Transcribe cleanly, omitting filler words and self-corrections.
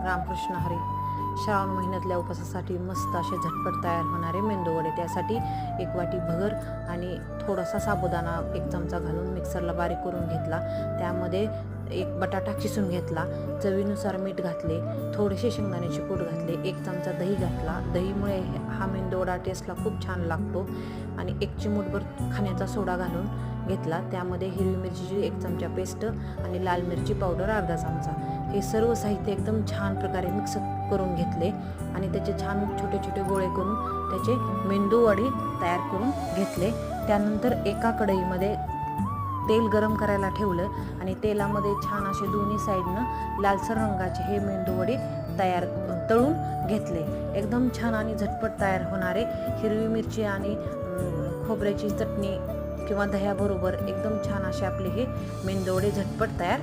रामकृष्ण हरी. श्रावण महिन्यातल्या उपवासासाठी मस्त असे झटपट तयार होणारे मेंदूवडे. त्यासाठी 1 वाटी भगर आणि थोडासा साबुदाणा 1 चमचा घालून मिक्सरला बारीक करून घेतला. त्यामध्ये 1 बटाटा किसून घेतला, चवीनुसार मीठ घातले, थोडेसे शेंगदाण्याचे कूट घातले, 1 चमचा दही घातला. दहीमुळे हा मेंदूवडा टेस्टला खूप छान लागतो. आणि 1 चिमूटभर खाण्याचा सोडा घालून घेतला. त्यामध्ये हिरवी मिरचीची 1 चमचा पेस्ट आणि लाल मिरची पावडर अर्धा चमचा. हे सर्व साहित्य एकदम छान प्रकारे मिक्स करून घेतले आणि त्याचे छान छोटे छोटे गोळे करून त्याचे मेंदूवडे तयार करून घेतले. त्यानंतर एका कढईमध्ये तेल गरम करायला ठेवलं आणि तेलामध्ये छान असे दोन्ही साईडनं लालसर रंगाचे हे मेंदूवडे तळून घेतले. एकदम छान आणि झटपट तयार होणारे हिरवी मिरची आणि खोबऱ्याची चटणी किंवा दह्याबरोबर एकदम छान असे आपले हे मेंदूवडे झटपट तयार